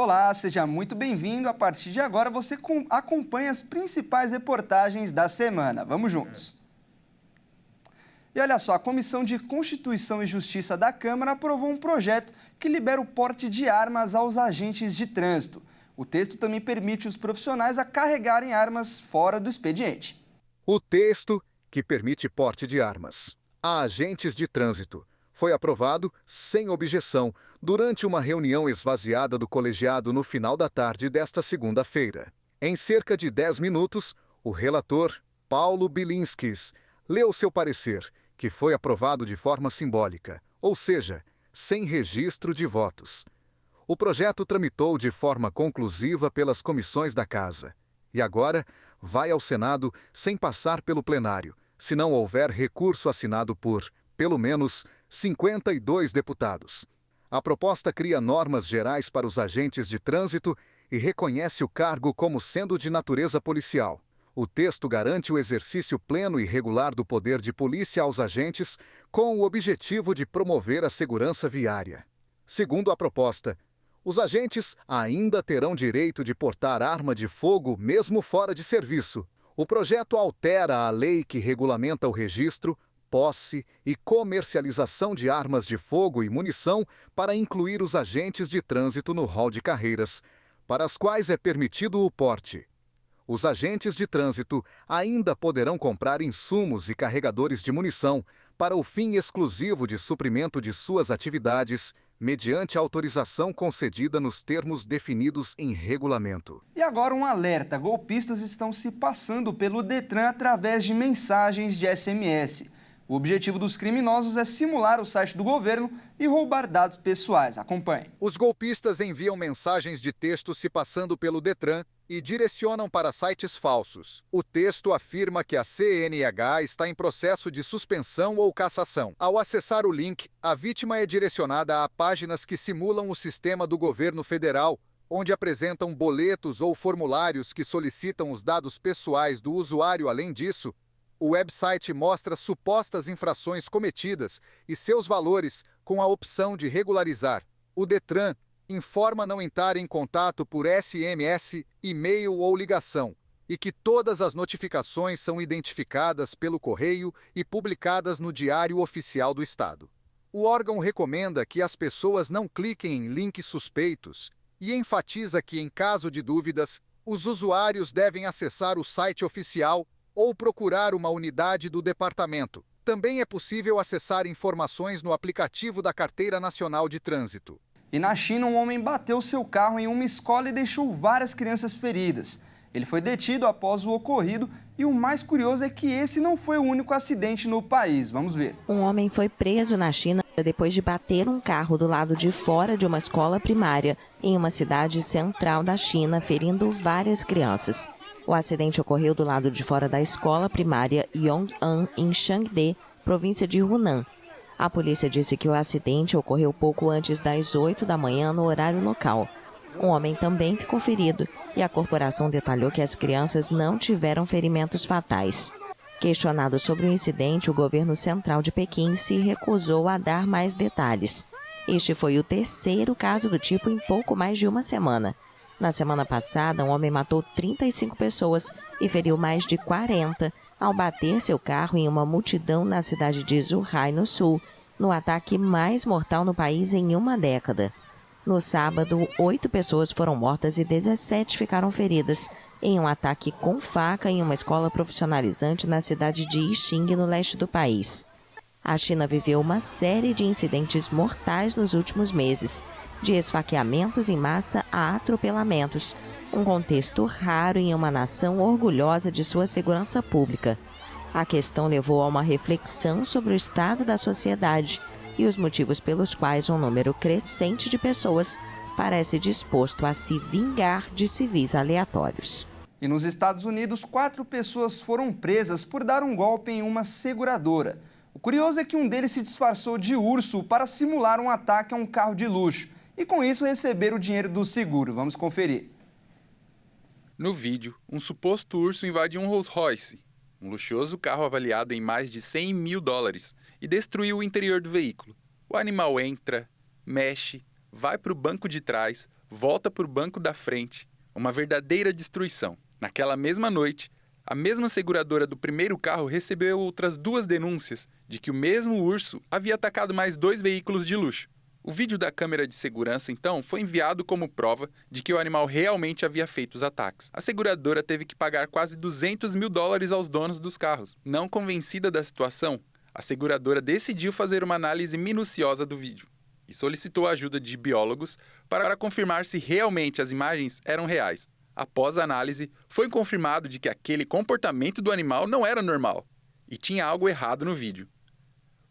Olá, seja muito bem-vindo. A partir de agora você acompanha as principais reportagens da semana. Vamos juntos. E olha só, a Comissão de Constituição e Justiça da Câmara aprovou um projeto que libera o porte de armas aos agentes de trânsito. O texto também permite os profissionais a carregarem armas fora do expediente. O texto, que permite porte de armas a agentes de trânsito, foi aprovado sem objeção durante uma reunião esvaziada do colegiado no final da tarde desta segunda-feira. Em cerca de 10 minutos, o relator, Paulo Bilinskis, leu seu parecer, que foi aprovado de forma simbólica, ou seja, sem registro de votos. O projeto tramitou de forma conclusiva pelas comissões da Casa e agora vai ao Senado sem passar pelo plenário, se não houver recurso assinado por, pelo menos, 52 deputados. A proposta cria normas gerais para os agentes de trânsito e reconhece o cargo como sendo de natureza policial. O texto garante o exercício pleno e regular do poder de polícia aos agentes com o objetivo de promover a segurança viária. Segundo a proposta, os agentes ainda terão direito de portar arma de fogo mesmo fora de serviço. O projeto altera a lei que regulamenta o registro, posse e comercialização de armas de fogo e munição para incluir os agentes de trânsito no rol de carreiras, para as quais é permitido o porte. Os agentes de trânsito ainda poderão comprar insumos e carregadores de munição para o fim exclusivo de suprimento de suas atividades, mediante autorização concedida nos termos definidos em regulamento. E agora um alerta: golpistas estão se passando pelo Detran através de mensagens de SMS. O objetivo dos criminosos é simular o site do governo e roubar dados pessoais. Acompanhe. Os golpistas enviam mensagens de texto se passando pelo Detran e direcionam para sites falsos. O texto afirma que a CNH está em processo de suspensão ou cassação. Ao acessar o link, a vítima é direcionada a páginas que simulam o sistema do governo federal, onde apresentam boletos ou formulários que solicitam os dados pessoais do usuário. Além disso, o website mostra supostas infrações cometidas e seus valores com a opção de regularizar. O Detran informa não entrar em contato por SMS, e-mail ou ligação e que todas as notificações são identificadas pelo correio e publicadas no Diário Oficial do Estado. O órgão recomenda que as pessoas não cliquem em links suspeitos e enfatiza que, em caso de dúvidas, os usuários devem acessar o site oficial ou procurar uma unidade do departamento. Também é possível acessar informações no aplicativo da Carteira Nacional de Trânsito. E na China, um homem bateu seu carro em uma escola e deixou várias crianças feridas. Ele foi detido após o ocorrido e o mais curioso é que esse não foi o único acidente no país. Vamos ver. Um homem foi preso na China depois de bater um carro do lado de fora de uma escola primária em uma cidade central da China, ferindo várias crianças. O acidente ocorreu do lado de fora da escola primária Yong'an, em Changde, província de Hunan. A polícia disse que o acidente ocorreu pouco antes das 8 da manhã no horário local. Um homem também ficou ferido e a corporação detalhou que as crianças não tiveram ferimentos fatais. Questionado sobre o incidente, o governo central de Pequim se recusou a dar mais detalhes. Este foi o terceiro caso do tipo em pouco mais de uma semana. Na semana passada, um homem matou 35 pessoas e feriu mais de 40 ao bater seu carro em uma multidão na cidade de Zhuhai, no sul, no ataque mais mortal no país em uma década. No sábado, 8 pessoas foram mortas e 17 ficaram feridas em um ataque com faca em uma escola profissionalizante na cidade de Yixing, no leste do país. A China viveu uma série de incidentes mortais nos últimos meses, de esfaqueamentos em massa a atropelamentos, um contexto raro em uma nação orgulhosa de sua segurança pública. A questão levou a uma reflexão sobre o estado da sociedade e os motivos pelos quais um número crescente de pessoas parece disposto a se vingar de civis aleatórios. E nos Estados Unidos, 4 pessoas foram presas por dar um golpe em uma seguradora. O curioso é que um deles se disfarçou de urso para simular um ataque a um carro de luxo e com isso receber o dinheiro do seguro. Vamos conferir. No vídeo, um suposto urso invadiu um Rolls Royce, um luxuoso carro avaliado em mais de $100 mil, e destruiu o interior do veículo. O animal entra, mexe, vai para o banco de trás, volta para o banco da frente, uma verdadeira destruição. Naquela mesma noite, a mesma seguradora do primeiro carro recebeu outras 2 denúncias de que o mesmo urso havia atacado mais 2 veículos de luxo. O vídeo da câmera de segurança, então, foi enviado como prova de que o animal realmente havia feito os ataques. A seguradora teve que pagar quase $200 mil aos donos dos carros. Não convencida da situação, a seguradora decidiu fazer uma análise minuciosa do vídeo e solicitou a ajuda de biólogos para confirmar se realmente as imagens eram reais. Após a análise, foi confirmado de que aquele comportamento do animal não era normal e tinha algo errado no vídeo.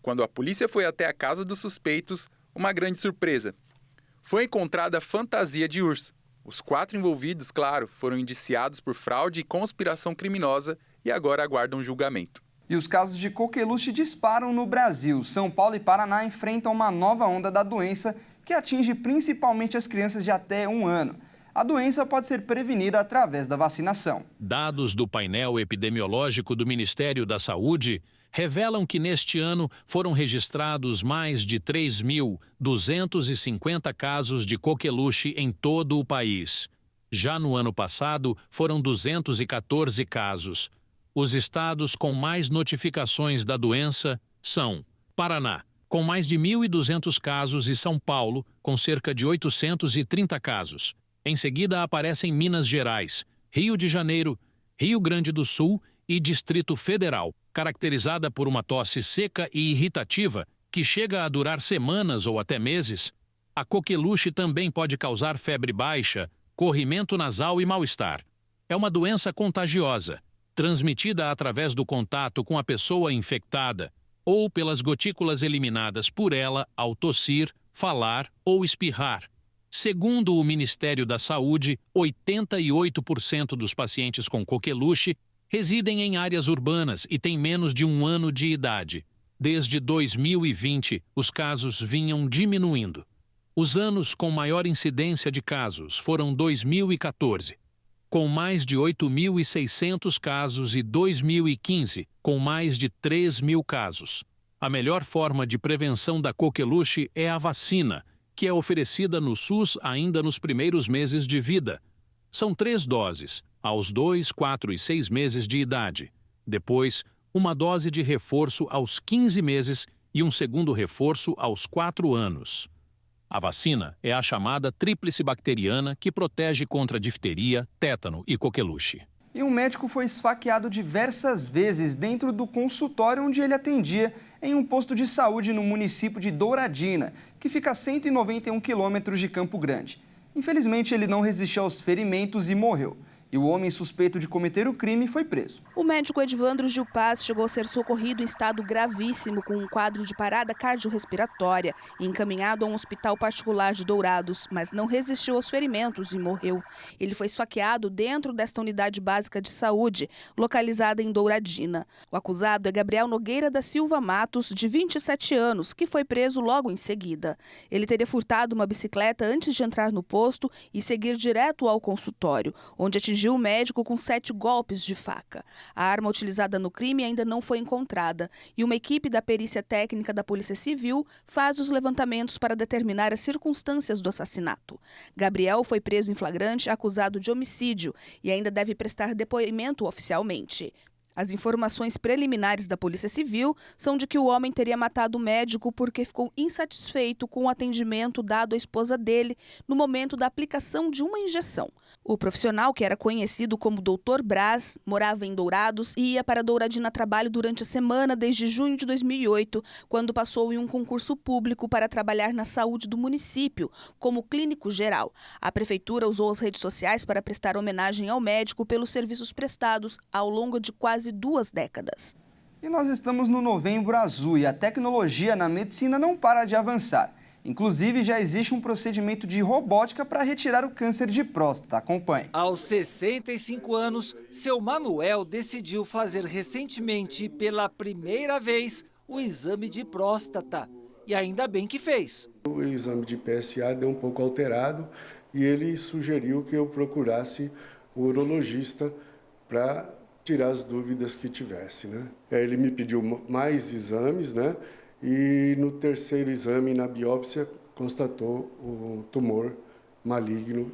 Quando a polícia foi até a casa dos suspeitos, uma grande surpresa. Foi encontrada a fantasia de urso. Os 4 envolvidos, claro, foram indiciados por fraude e conspiração criminosa e agora aguardam julgamento. E os casos de coqueluche disparam no Brasil. São Paulo e Paraná enfrentam uma nova onda da doença que atinge principalmente as crianças de até 1 ano. A doença pode ser prevenida através da vacinação. Dados do painel epidemiológico do Ministério da Saúde revelam que neste ano foram registrados mais de 3.250 casos de coqueluche em todo o país. Já no ano passado, foram 214 casos. Os estados com mais notificações da doença são Paraná, com mais de 1.200 casos, e São Paulo, com cerca de 830 casos. Em seguida aparecem Minas Gerais, Rio de Janeiro, Rio Grande do Sul e Distrito Federal, caracterizada por uma tosse seca e irritativa que chega a durar semanas ou até meses. A coqueluche também pode causar febre baixa, corrimento nasal e mal-estar. É uma doença contagiosa, transmitida através do contato com a pessoa infectada ou pelas gotículas eliminadas por ela ao tossir, falar ou espirrar. Segundo o Ministério da Saúde, 88% dos pacientes com coqueluche residem em áreas urbanas e têm menos de 1 ano de idade. Desde 2020, os casos vinham diminuindo. Os anos com maior incidência de casos foram 2014, com mais de 8.600 casos, e 2015, com mais de 3.000 casos. A melhor forma de prevenção da coqueluche é a vacina, que é oferecida no SUS ainda nos primeiros meses de vida. São 3 doses, aos 2, 4 e 6 meses de idade. Depois, uma dose de reforço aos 15 meses e um segundo reforço aos 4 anos. A vacina é a chamada tríplice bacteriana, que protege contra difteria, tétano e coqueluche. E um médico foi esfaqueado diversas vezes dentro do consultório onde ele atendia em um posto de saúde no município de Douradina, que fica a 191 quilômetros de Campo Grande. Infelizmente, ele não resistiu aos ferimentos e morreu. E o homem suspeito de cometer o crime foi preso. O médico Edvandro Gil Paz chegou a ser socorrido em estado gravíssimo com um quadro de parada cardiorrespiratória e encaminhado a um hospital particular de Dourados, mas não resistiu aos ferimentos e morreu. Ele foi esfaqueado dentro desta unidade básica de saúde, localizada em Douradina. O acusado é Gabriel Nogueira da Silva Matos, de 27 anos, que foi preso logo em seguida. Ele teria furtado uma bicicleta antes de entrar no posto e seguir direto ao consultório, onde atingiu o médico com 7 golpes de faca. A arma utilizada no crime ainda não foi encontrada e uma equipe da perícia técnica da Polícia Civil faz os levantamentos para determinar as circunstâncias do assassinato. Gabriel foi preso em flagrante, acusado de homicídio, e ainda deve prestar depoimento oficialmente. As informações preliminares da Polícia Civil são de que o homem teria matado o médico porque ficou insatisfeito com o atendimento dado à esposa dele no momento da aplicação de uma injeção. O profissional, que era conhecido como Dr. Braz, morava em Dourados e ia para Douradina a trabalho durante a semana desde junho de 2008, quando passou em um concurso público para trabalhar na saúde do município, como clínico geral. A prefeitura usou as redes sociais para prestar homenagem ao médico pelos serviços prestados ao longo de quase 2 décadas. E nós estamos no Novembro Azul e a tecnologia na medicina não para de avançar. Inclusive, já existe um procedimento de robótica para retirar o câncer de próstata. Acompanhe. Aos 65 anos, seu Manuel decidiu fazer recentemente, pela primeira vez, o exame de próstata. E ainda bem que fez. O exame de PSA deu um pouco alterado e ele sugeriu que eu procurasse o urologista para tirar as dúvidas que tivesse, né? Ele me pediu mais exames, né? E no terceiro exame, na biópsia, constatou o tumor maligno,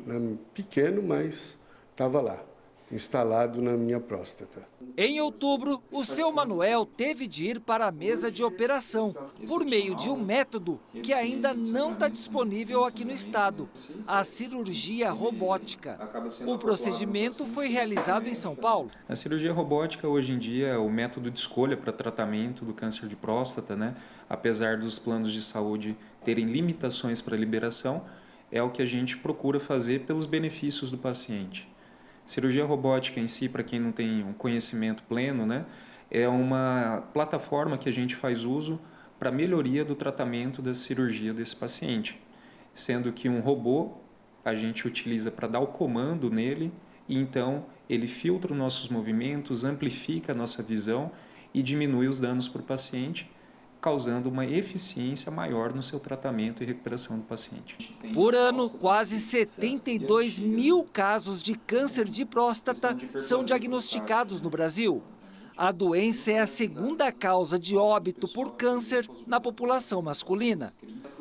pequeno, mas estava lá, instalado na minha próstata. Em outubro, o seu Manuel teve de ir para a mesa de operação, por meio de um método que ainda não está disponível aqui no estado, a cirurgia robótica. O procedimento foi realizado em São Paulo. A cirurgia robótica, hoje em dia, é o método de escolha para tratamento do câncer de próstata, né? Apesar dos planos de saúde terem limitações para liberação, é o que a gente procura fazer pelos benefícios do paciente. Cirurgia robótica em si, para quem não tem um conhecimento pleno, né, é uma plataforma que a gente faz uso para melhoria do tratamento da cirurgia desse paciente. Sendo que um robô a gente utiliza para dar o comando nele e então ele filtra os nossos movimentos, amplifica a nossa visão e diminui os danos para o paciente, causando uma eficiência maior no seu tratamento e recuperação do paciente. Por ano, quase 72 mil casos de câncer de próstata são diagnosticados no Brasil. A doença é a segunda causa de óbito por câncer na população masculina.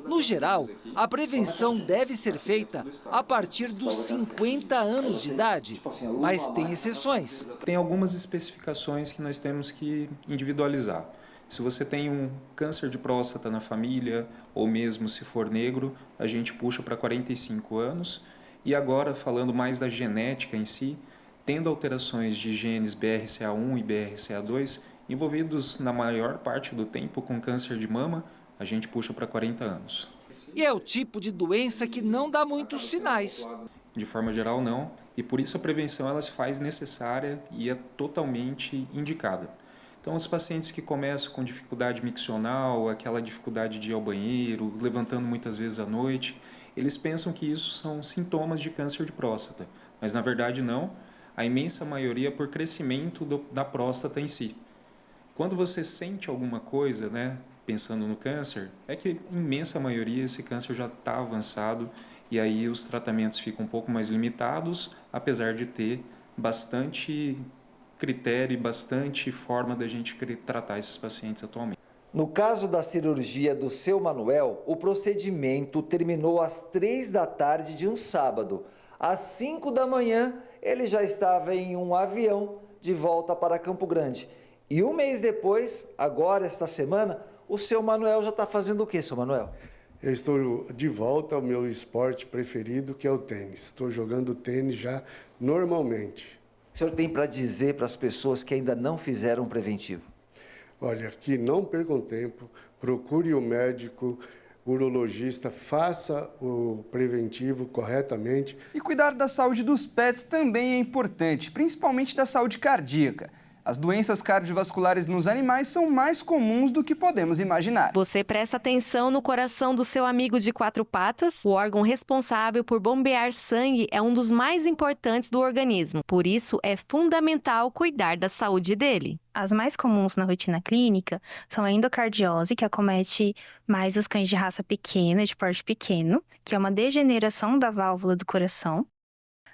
No geral, a prevenção deve ser feita a partir dos 50 anos de idade, mas tem exceções. Tem algumas especificações que nós temos que individualizar. Se você tem um câncer de próstata na família, ou mesmo se for negro, a gente puxa para 45 anos. E agora, falando mais da genética em si, tendo alterações de genes BRCA1 e BRCA2, envolvidos na maior parte do tempo com câncer de mama, a gente puxa para 40 anos. E é o tipo de doença que não dá muitos sinais. De forma geral, não. E por isso a prevenção ela se faz necessária e é totalmente indicada. Então, os pacientes que começam com dificuldade miccional, aquela dificuldade de ir ao banheiro, levantando muitas vezes à noite, eles pensam que isso são sintomas de câncer de próstata. Mas, na verdade, não. A imensa maioria é por crescimento da próstata em si. Quando você sente alguma coisa, né, pensando no câncer, é que, a imensa maioria, esse câncer já está avançado e aí os tratamentos ficam um pouco mais limitados, apesar de ter bastante critério e bastante forma da gente tratar esses pacientes atualmente. No caso da cirurgia do seu Manuel, o procedimento terminou às 3 da tarde de um sábado. Às 5 da manhã, ele já estava em um avião de volta para Campo Grande. E um mês depois, agora, esta semana, o seu Manuel já está fazendo o quê, seu Manuel? Eu estou de volta ao meu esporte preferido, que é o tênis. Estou jogando tênis já normalmente. O senhor tem para dizer para as pessoas que ainda não fizeram um preventivo? Olha, que não percam tempo, procure o médico, urologista, faça o preventivo corretamente. E cuidar da saúde dos pets também é importante, principalmente da saúde cardíaca. As doenças cardiovasculares nos animais são mais comuns do que podemos imaginar. Você presta atenção no coração do seu amigo de 4 patas? O órgão responsável por bombear sangue é um dos mais importantes do organismo. Por isso, é fundamental cuidar da saúde dele. As mais comuns na rotina clínica são a endocardiose, que acomete mais os cães de raça pequena, de porte pequeno, que é uma degeneração da válvula do coração.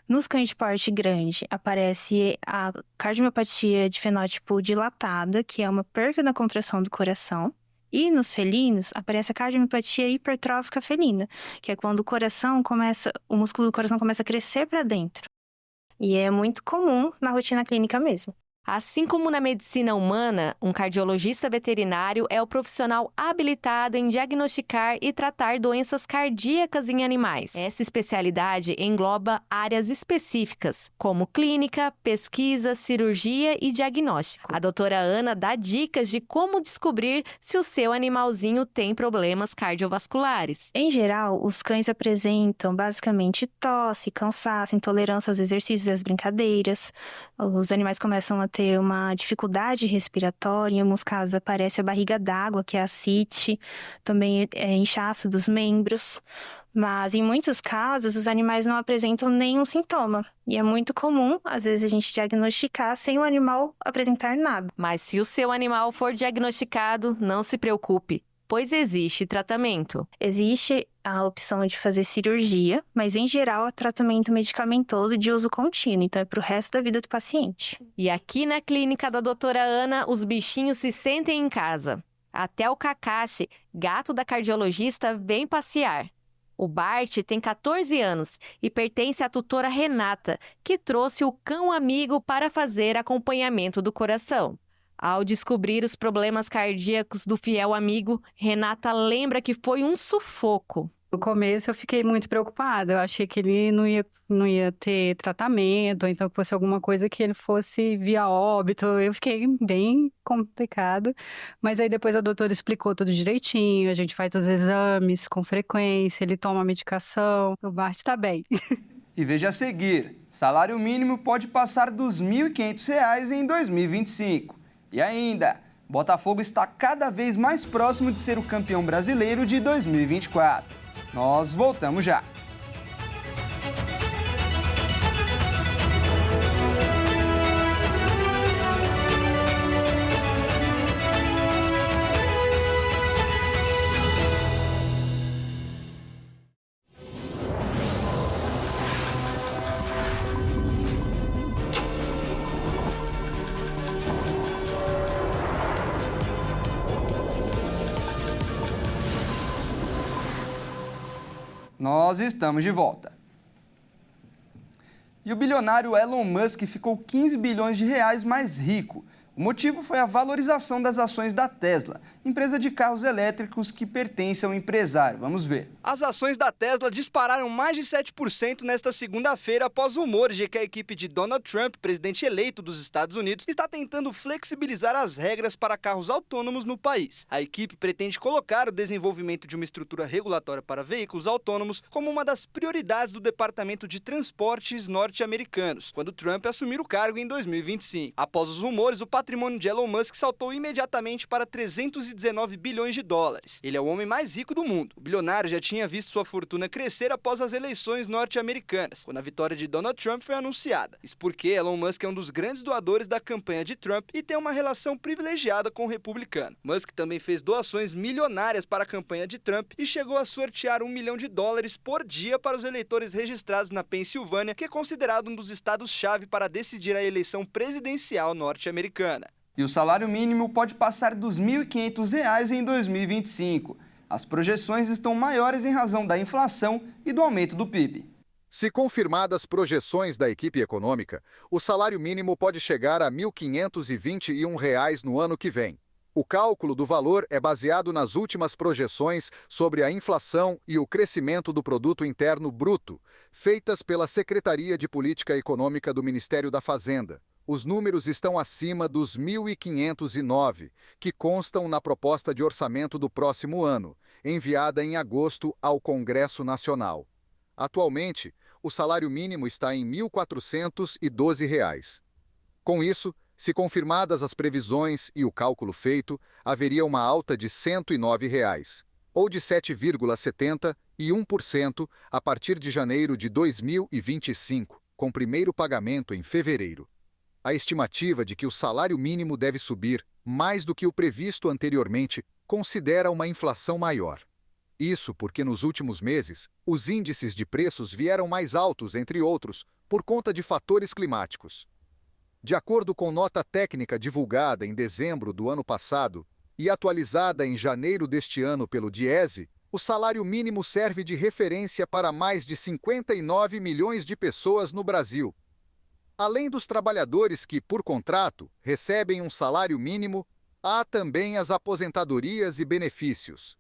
Nos cães de porte grande, aparece a cardiomiopatia de fenótipo dilatada, que é uma perda na contração do coração. E nos felinos, aparece a cardiomiopatia hipertrófica felina, que é quando o músculo do coração começa a crescer para dentro. E é muito comum na rotina clínica mesmo. Assim como na medicina humana, um cardiologista veterinário é o profissional habilitado em diagnosticar e tratar doenças cardíacas em animais. Essa especialidade engloba áreas específicas, como clínica, pesquisa, cirurgia e diagnóstico. A doutora Ana dá dicas de como descobrir se o seu animalzinho tem problemas cardiovasculares. Em geral, os cães apresentam basicamente tosse, cansaço, intolerância aos exercícios e às brincadeiras. Os animais começam a ter uma dificuldade respiratória, em alguns casos aparece a barriga d'água, que é a ascite, também é inchaço dos membros. Mas em muitos casos, os animais não apresentam nenhum sintoma. E é muito comum, às vezes, a gente diagnosticar sem o animal apresentar nada. Mas se o seu animal for diagnosticado, não se preocupe, pois existe tratamento. Existe a opção de fazer cirurgia, mas em geral é tratamento medicamentoso de uso contínuo, então é para o resto da vida do paciente. E aqui na clínica da doutora Ana, os bichinhos se sentem em casa. Até o Kakashi, gato da cardiologista, vem passear. O Bart tem 14 anos e pertence à tutora Renata, que trouxe o cão amigo para fazer acompanhamento do coração. Ao descobrir os problemas cardíacos do fiel amigo, Renata lembra que foi um sufoco. No começo eu fiquei muito preocupada, eu achei que ele não ia ter tratamento, ou então que fosse alguma coisa que ele fosse via óbito, eu fiquei bem complicada, mas aí depois a doutora explicou tudo direitinho, a gente faz os exames com frequência, ele toma medicação, o Bart tá bem. E veja a seguir, salário mínimo pode passar dos R$ 1.500 em 2025. E ainda, Botafogo está cada vez mais próximo de ser o campeão brasileiro de 2024. Nós voltamos já. Nós estamos de volta. E o bilionário Elon Musk ficou 15 bilhões de reais mais rico. O motivo foi a valorização das ações da Tesla, empresa de carros elétricos que pertence ao empresário. Vamos ver. As ações da Tesla dispararam mais de 7% nesta segunda-feira após rumores de que a equipe de Donald Trump, presidente eleito dos Estados Unidos, está tentando flexibilizar as regras para carros autônomos no país. A equipe pretende colocar o desenvolvimento de uma estrutura regulatória para veículos autônomos como uma das prioridades do Departamento de Transportes norte-americanos, quando Trump assumir o cargo em 2025. Após os rumores, o patrimônio de Elon Musk saltou imediatamente para 319 bilhões de dólares. Ele é o homem mais rico do mundo. O bilionário já tinha visto sua fortuna crescer após as eleições norte-americanas, quando a vitória de Donald Trump foi anunciada. Isso porque Elon Musk é um dos grandes doadores da campanha de Trump e tem uma relação privilegiada com o republicano. Musk também fez doações milionárias para a campanha de Trump e chegou a sortear $1 milhão por dia para os eleitores registrados na Pensilvânia, que é considerado um dos estados-chave para decidir a eleição presidencial norte-americana. E o salário mínimo pode passar dos R$ 1.500 em 2025. As projeções estão maiores em razão da inflação e do aumento do PIB. Se confirmadas projeções da equipe econômica, o salário mínimo pode chegar a R$ 1.521 no ano que vem. O cálculo do valor é baseado nas últimas projeções sobre a inflação e o crescimento do Produto Interno Bruto, feitas pela Secretaria de Política Econômica do Ministério da Fazenda. Os números estão acima dos 1.509, que constam na proposta de orçamento do próximo ano, enviada em agosto ao Congresso Nacional. Atualmente, o salário mínimo está em R$ 1.412. Com isso, se confirmadas as previsões e o cálculo feito, haveria uma alta de R$ 109, ou de 7,71% a partir de janeiro de 2025, com primeiro pagamento em fevereiro. A estimativa de que o salário mínimo deve subir mais do que o previsto anteriormente considera uma inflação maior. Isso porque nos últimos meses, os índices de preços vieram mais altos, entre outros, por conta de fatores climáticos. De acordo com nota técnica divulgada em dezembro do ano passado e atualizada em janeiro deste ano pelo Diese, o salário mínimo serve de referência para mais de 59 milhões de pessoas no Brasil. Além dos trabalhadores que, por contrato, recebem um salário mínimo, há também as aposentadorias e benefícios.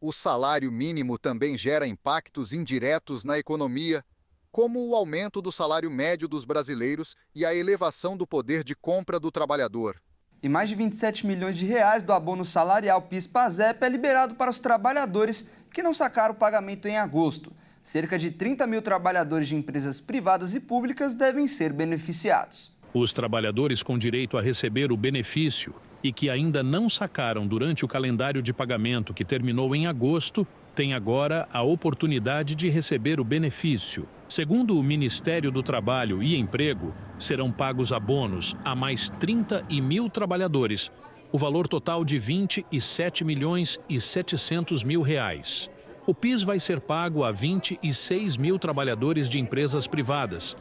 O salário mínimo também gera impactos indiretos na economia, como o aumento do salário médio dos brasileiros e a elevação do poder de compra do trabalhador. E mais de 27 milhões de reais do abono salarial PIS/PASEP é liberado para os trabalhadores que não sacaram o pagamento em agosto. Cerca de 30 mil trabalhadores de empresas privadas e públicas devem ser beneficiados. Os trabalhadores com direito a receber o benefício e que ainda não sacaram durante o calendário de pagamento que terminou em agosto, têm agora a oportunidade de receber o benefício. Segundo o Ministério do Trabalho e Emprego, serão pagos abonos a mais 30 mil trabalhadores, o valor total de 27 milhões e 700 mil reais. O PIS vai ser pago a 26 mil trabalhadores de empresas privadas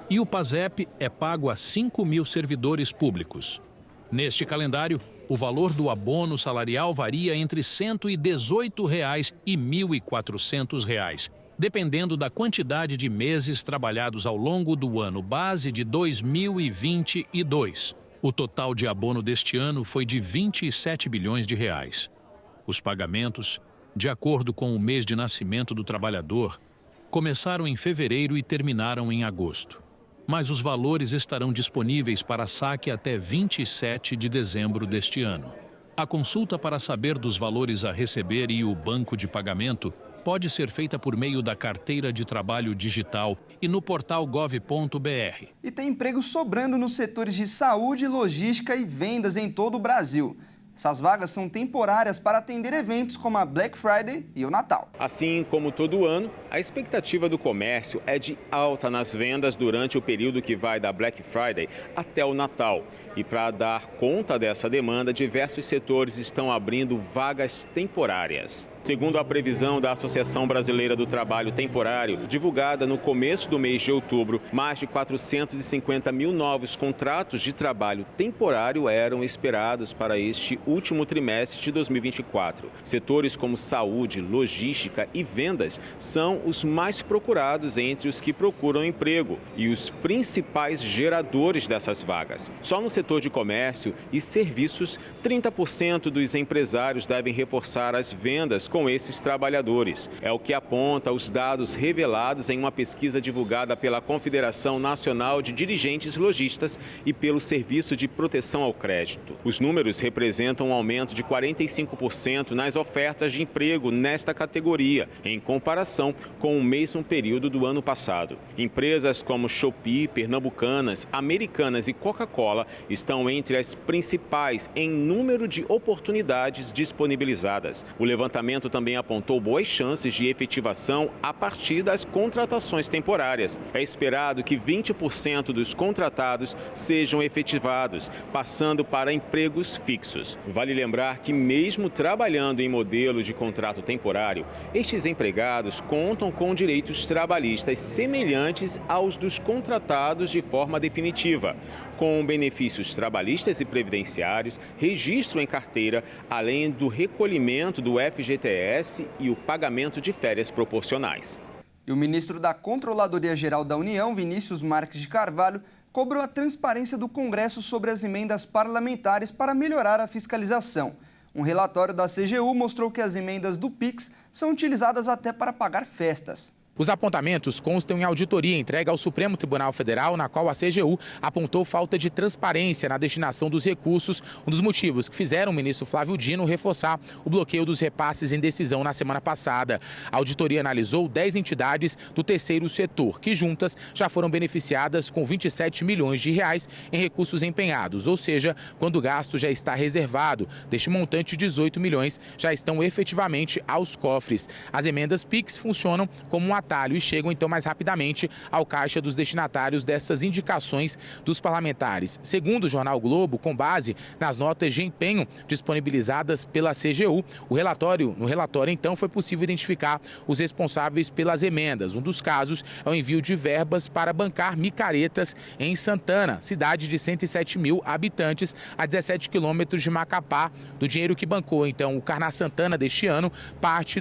e o PASEP é pago a 5 mil servidores públicos. Neste calendário, o valor do abono salarial varia entre R$ 118 e R$ 1.400, dependendo da quantidade de meses trabalhados ao longo do ano base de 2022. O total de abono deste ano foi de 27 bilhões de reais. Os pagamentos, de acordo com o mês de nascimento do trabalhador, começaram em fevereiro e terminaram em agosto. Mas os valores estarão disponíveis para saque até 27 de dezembro deste ano. A consulta para saber dos valores a receber e o banco de pagamento pode ser feita por meio da carteira de trabalho digital e no portal gov.br. E tem empregos sobrando nos setores de saúde, logística e vendas em todo o Brasil. Essas vagas são temporárias para atender eventos como a Black Friday e o Natal. Assim como todo ano, a expectativa do comércio é de alta nas vendas durante o período que vai da Black Friday até o Natal. E para dar conta dessa demanda, diversos setores estão abrindo vagas temporárias. Segundo a previsão da Associação Brasileira do Trabalho Temporário, divulgada no começo do mês de outubro, mais de 450 mil novos contratos de trabalho temporário eram esperados para este último trimestre de 2024. Setores como saúde, logística e vendas são os mais procurados entre os que procuram emprego e os principais geradores dessas vagas. Só no setor de comércio e serviços, 30% dos empresários devem reforçar as vendas com esses trabalhadores. É o que aponta os dados revelados em uma pesquisa divulgada pela Confederação Nacional de Dirigentes Lojistas e pelo Serviço de Proteção ao Crédito. Os números representam um aumento de 45% nas ofertas de emprego nesta categoria, em comparação com o mesmo período do ano passado. Empresas como Shopee, Pernambucanas, Americanas e Coca-Cola estão entre as principais em número de oportunidades disponibilizadas. O levantamento também apontou boas chances de efetivação a partir das contratações temporárias. É esperado que 20% dos contratados sejam efetivados, passando para empregos fixos. Vale lembrar que, mesmo trabalhando em modelo de contrato temporário, estes empregados contam com direitos trabalhistas semelhantes aos dos contratados de forma definitiva, com benefícios trabalhistas e previdenciários, registro em carteira, além do recolhimento do FGTS e o pagamento de férias proporcionais. E o ministro da Controladoria Geral da União, Vinícius Marques de Carvalho, cobrou a transparência do Congresso sobre as emendas parlamentares para melhorar a fiscalização. Um relatório da CGU mostrou que as emendas do PIX são utilizadas até para pagar festas. Os apontamentos constam em auditoria entregue ao Supremo Tribunal Federal, na qual a CGU apontou falta de transparência na destinação dos recursos, um dos motivos que fizeram o ministro Flávio Dino reforçar o bloqueio dos repasses em decisão na semana passada. A auditoria analisou 10 entidades do terceiro setor, que juntas já foram beneficiadas com 27 milhões de reais em recursos empenhados, ou seja, quando o gasto já está reservado. Deste montante, 18 milhões já estão efetivamente aos cofres. As emendas PIX funcionam como um atalho e chegam então mais rapidamente ao caixa dos destinatários dessas indicações dos parlamentares. Segundo o jornal Globo, com base nas notas de empenho disponibilizadas pela CGU, no relatório então foi possível identificar os responsáveis pelas emendas. Um dos casos é o envio de verbas para bancar micaretas em Santana, cidade de 107 mil habitantes, a 17 quilômetros de Macapá. Do dinheiro que bancou então o Carná Santana deste ano, parte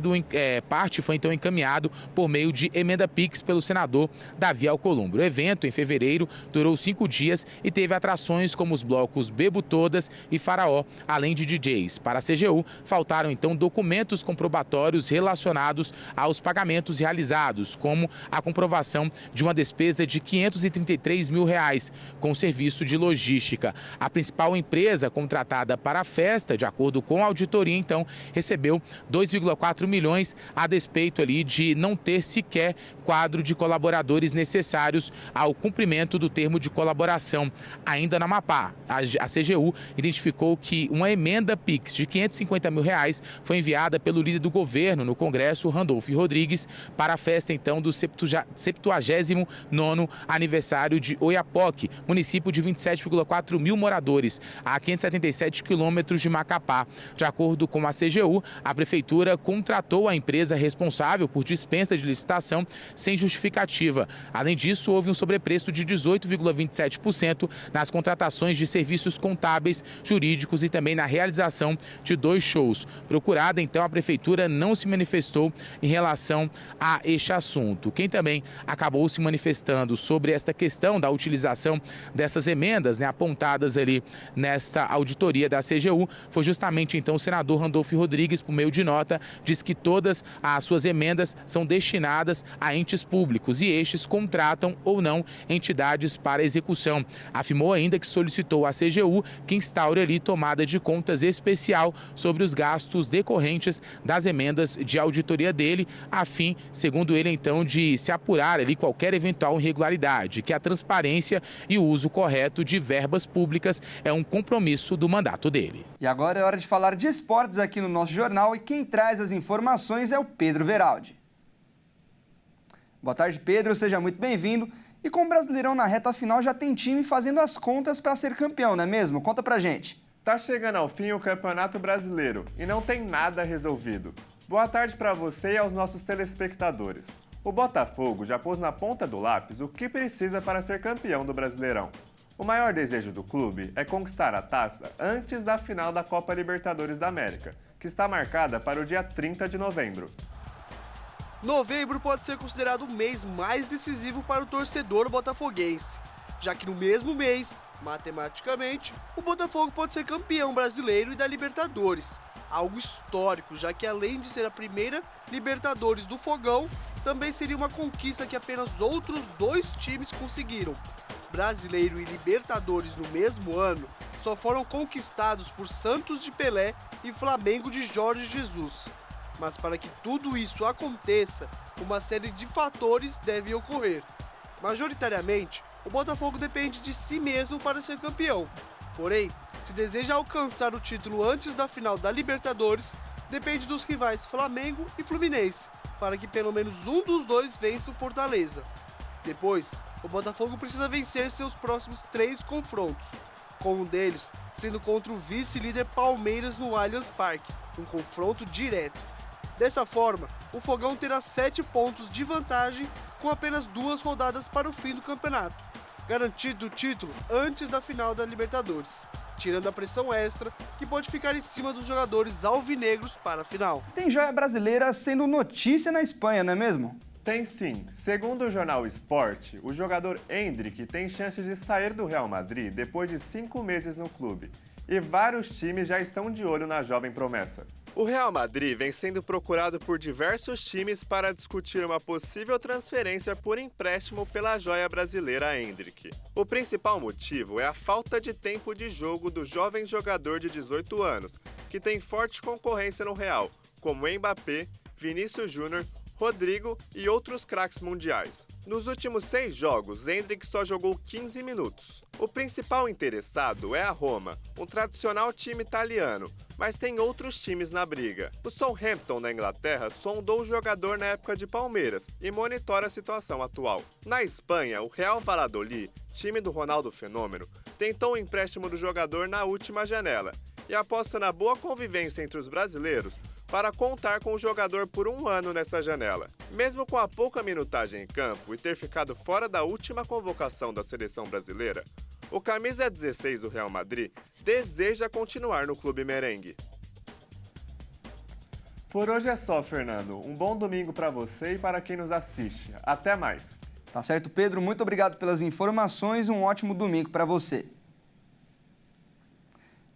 foi então encaminhado por meio de emenda PIX pelo senador Davi Alcolumbre. O evento, em fevereiro, durou 5 dias e teve atrações como os blocos Bebo Todas e Faraó, além de DJs. Para a CGU, faltaram então documentos comprobatórios relacionados aos pagamentos realizados, como a comprovação de uma despesa de R$ 533 mil com serviço de logística. A principal empresa contratada para a festa, de acordo com a auditoria, então, recebeu 2,4 milhões a despeito ali de não ter sequer quadro de colaboradores necessários ao cumprimento do termo de colaboração. Ainda na Amapá, a CGU identificou que uma emenda PIX de R$ 550 mil foi enviada pelo líder do governo no Congresso, Randolfo Rodrigues, para a festa então do 79º aniversário de Oiapoque, município de 27,4 mil moradores, a 577 quilômetros de Macapá. De acordo com a CGU, a prefeitura contratou a empresa responsável por dispensa de licitação licitação sem justificativa. Além disso, houve um sobrepreço de 18,27% nas contratações de serviços contábeis, jurídicos e também na realização de 2 shows. Procurada, então, a Prefeitura não se manifestou em relação a este assunto. Quem também acabou se manifestando sobre esta questão da utilização dessas emendas, apontadas ali nesta auditoria da CGU, foi justamente então o senador Randolfo Rodrigues, por meio de nota, diz que todas as suas emendas são destinadas a entes públicos e estes contratam ou não entidades para execução. Afirmou ainda que solicitou à CGU que instaure ali tomada de contas especial sobre os gastos decorrentes das emendas de auditoria dele, a fim, segundo ele então, de se apurar ali qualquer eventual irregularidade, que a transparência e o uso correto de verbas públicas é um compromisso do mandato dele. E agora é hora de falar de esportes aqui no nosso jornal e quem traz as informações é o Pedro Veraldi. Boa tarde, Pedro, seja muito bem-vindo. E com o Brasileirão na reta final já tem time fazendo as contas para ser campeão, não é mesmo? Conta pra gente. Tá chegando ao fim o Campeonato Brasileiro e não tem nada resolvido. Boa tarde para você e aos nossos telespectadores. O Botafogo já pôs na ponta do lápis o que precisa para ser campeão do Brasileirão. O maior desejo do clube é conquistar a taça antes da final da Copa Libertadores da América, que está marcada para o dia 30 de novembro. Novembro pode ser considerado o mês mais decisivo para o torcedor botafoguense, já que no mesmo mês, matematicamente, o Botafogo pode ser campeão brasileiro e da Libertadores, algo histórico, já que além de ser a primeira Libertadores do Fogão, também seria uma conquista que apenas outros 2 times conseguiram. Brasileiro e Libertadores no mesmo ano só foram conquistados por Santos de Pelé e Flamengo de Jorge Jesus. Mas para que tudo isso aconteça, uma série de fatores devem ocorrer. Majoritariamente, o Botafogo depende de si mesmo para ser campeão. Porém, se deseja alcançar o título antes da final da Libertadores, depende dos rivais Flamengo e Fluminense, para que pelo menos um dos 2 vença o Fortaleza. Depois, o Botafogo precisa vencer seus próximos 3 confrontos, com um deles sendo contra o vice-líder Palmeiras no Allianz Parque, um confronto direto. Dessa forma, o Fogão terá 7 pontos de vantagem com apenas 2 rodadas para o fim do campeonato, garantido o título antes da final da Libertadores, tirando a pressão extra que pode ficar em cima dos jogadores alvinegros para a final. Tem joia brasileira sendo notícia na Espanha, não é mesmo? Tem sim. Segundo o jornal Sport, o jogador Endrick tem chance de sair do Real Madrid depois de 5 meses no clube. E vários times já estão de olho na jovem promessa. O Real Madrid vem sendo procurado por diversos times para discutir uma possível transferência por empréstimo pela joia brasileira Endrick. O principal motivo é a falta de tempo de jogo do jovem jogador de 18 anos, que tem forte concorrência no Real, como Mbappé, Vinícius Júnior, Rodrigo e outros craques mundiais. Nos últimos 6 jogos, Endrick só jogou 15 minutos. O principal interessado é a Roma, um tradicional time italiano, mas tem outros times na briga. O Southampton, da Inglaterra, sondou o jogador na época de Palmeiras e monitora a situação atual. Na Espanha, o Real Valladolid, time do Ronaldo Fenômeno, tentou o empréstimo do jogador na última janela e aposta na boa convivência entre os brasileiros para contar com o jogador por 1 ano nessa janela. Mesmo com a pouca minutagem em campo e ter ficado fora da última convocação da seleção brasileira, o camisa 16 do Real Madrid deseja continuar no clube merengue. Por hoje é só, Fernando. Um bom domingo para você e para quem nos assiste. Até mais. Tá certo, Pedro. Muito obrigado pelas informações e um ótimo domingo para você.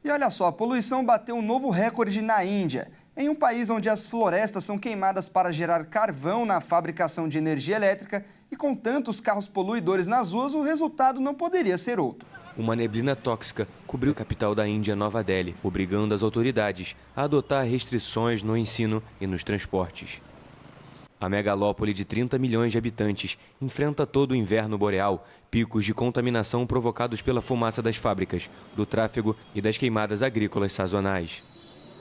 E olha só, a poluição bateu um novo recorde na Índia. Em um país onde as florestas são queimadas para gerar carvão na fabricação de energia elétrica e com tantos carros poluidores nas ruas, o resultado não poderia ser outro. Uma neblina tóxica cobriu a capital da Índia, Nova Delhi, obrigando as autoridades a adotar restrições no ensino e nos transportes. A megalópole de 30 milhões de habitantes enfrenta todo o inverno boreal, picos de contaminação provocados pela fumaça das fábricas, do tráfego e das queimadas agrícolas sazonais.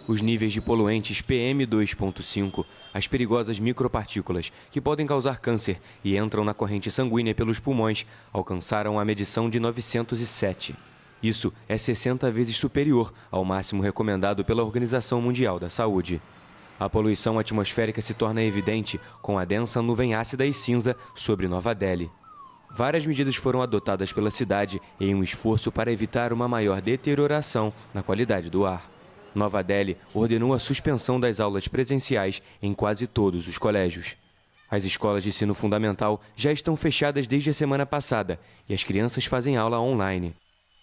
Os níveis de poluentes PM2.5, as perigosas micropartículas que podem causar câncer e entram na corrente sanguínea pelos pulmões, alcançaram a medição de 907. Isso é 60 vezes superior ao máximo recomendado pela Organização Mundial da Saúde. A poluição atmosférica se torna evidente com a densa nuvem ácida e cinza sobre Nova Delhi. Várias medidas foram adotadas pela cidade em um esforço para evitar uma maior deterioração na qualidade do ar. Nova Delhi ordenou a suspensão das aulas presenciais em quase todos os colégios. As escolas de ensino fundamental já estão fechadas desde a semana passada e as crianças fazem aula online.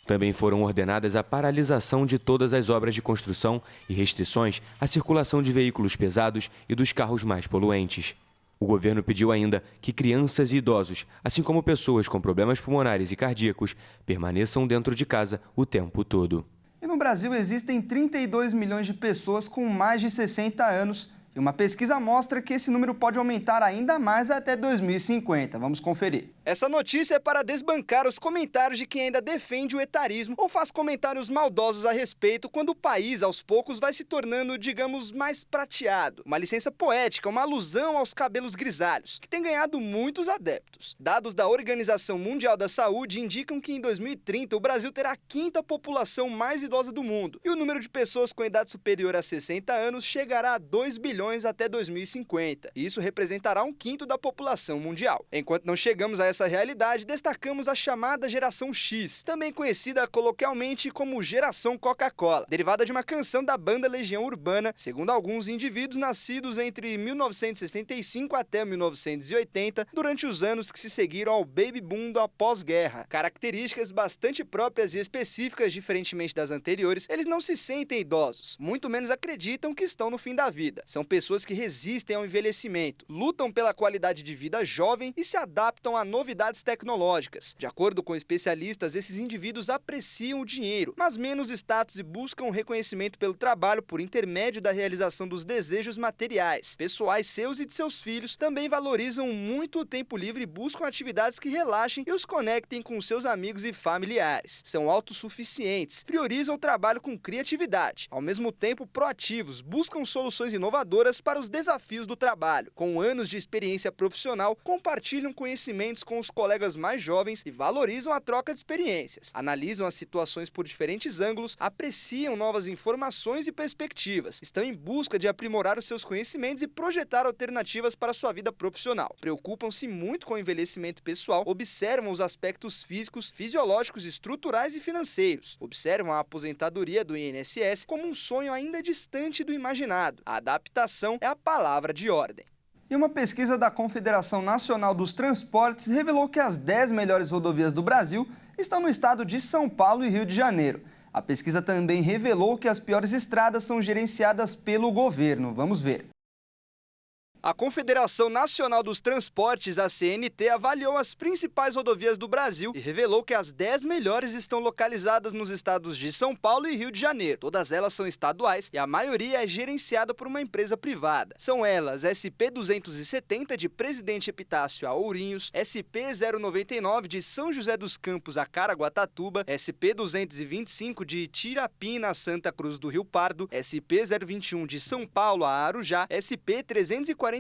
Também foram ordenadas a paralisação de todas as obras de construção e restrições à circulação de veículos pesados e dos carros mais poluentes. O governo pediu ainda que crianças e idosos, assim como pessoas com problemas pulmonares e cardíacos, permaneçam dentro de casa o tempo todo. E no Brasil existem 32 milhões de pessoas com mais de 60 anos e uma pesquisa mostra que esse número pode aumentar ainda mais até 2050. Vamos conferir. Essa notícia é para desbancar os comentários de quem ainda defende o etarismo ou faz comentários maldosos a respeito quando o país, aos poucos, vai se tornando, digamos, mais prateado. Uma licença poética, uma alusão aos cabelos grisalhos, que tem ganhado muitos adeptos. Dados da Organização Mundial da Saúde indicam que em 2030 o Brasil terá a quinta população mais idosa do mundo e o número de pessoas com idade superior a 60 anos chegará a 2 bilhões até 2050. Isso representará 1/5 da população mundial. Enquanto não chegamos a essa realidade, destacamos a chamada geração X, também conhecida coloquialmente como geração Coca-Cola, derivada de uma canção da banda Legião Urbana, segundo alguns indivíduos nascidos entre 1965 até 1980, durante os anos que se seguiram ao baby boom da pós-guerra. Características bastante próprias e específicas, diferentemente das anteriores, eles não se sentem idosos, muito menos acreditam que estão no fim da vida. São pessoas que resistem ao envelhecimento, lutam pela qualidade de vida jovem e se adaptam a novidades tecnológicas. De acordo com especialistas, esses indivíduos apreciam o dinheiro, mas menos status e buscam reconhecimento pelo trabalho por intermédio da realização dos desejos materiais. Pessoais seus e de seus filhos também valorizam muito o tempo livre e buscam atividades que relaxem e os conectem com seus amigos e familiares. São autossuficientes, priorizam o trabalho com criatividade, ao mesmo tempo proativos, buscam soluções inovadoras para os desafios do trabalho. Com anos de experiência profissional, compartilham conhecimentos com os colegas mais jovens e valorizam a troca de experiências. Analisam as situações por diferentes ângulos, apreciam novas informações e perspectivas. Estão em busca de aprimorar os seus conhecimentos e projetar alternativas para a sua vida profissional. Preocupam-se muito com o envelhecimento pessoal, observam os aspectos físicos, fisiológicos, estruturais e financeiros. Observam a aposentadoria do INSS como um sonho ainda distante do imaginado. A adaptação é a palavra de ordem. E uma pesquisa da Confederação Nacional dos Transportes revelou que as 10 melhores rodovias do Brasil estão no estado de São Paulo e Rio de Janeiro. A pesquisa também revelou que as piores estradas são gerenciadas pelo governo. Vamos ver. A Confederação Nacional dos Transportes, a CNT, avaliou as principais rodovias do Brasil e revelou que as 10 melhores estão localizadas nos estados de São Paulo e Rio de Janeiro. Todas elas são estaduais e a maioria é gerenciada por uma empresa privada. São elas SP-270 de Presidente Epitácio a Ourinhos, SP-099 de São José dos Campos a Caraguatatuba, SP-225 de Tirapina a Santa Cruz do Rio Pardo, SP-021 de São Paulo a Arujá, SP-348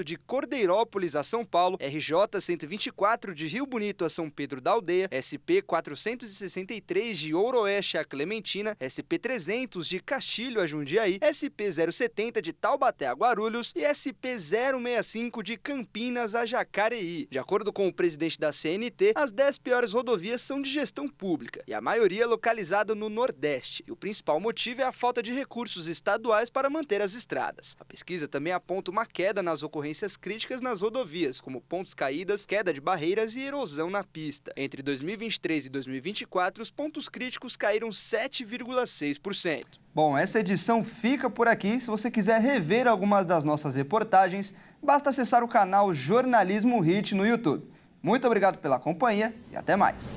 de Cordeirópolis a São Paulo, RJ-124 de Rio Bonito a São Pedro da Aldeia, SP-463 de Ouroeste a Clementina, SP-300 de Castilho a Jundiaí, SP-070 de Taubaté a Guarulhos e SP-065 de Campinas a Jacareí. De acordo com o presidente da CNT, as 10 piores rodovias são de gestão pública e a maioria localizada no Nordeste. E o principal motivo é a falta de recursos estaduais para manter as estradas. A pesquisa também aponta uma queda nas ocorrências críticas nas rodovias, como pontos caídas, queda de barreiras e erosão na pista. Entre 2023 e 2024, os pontos críticos caíram 7,6%. Bom, essa edição fica por aqui. Se você quiser rever algumas das nossas reportagens, basta acessar o canal Jornalismo Hit no YouTube. Muito obrigado pela companhia e até mais.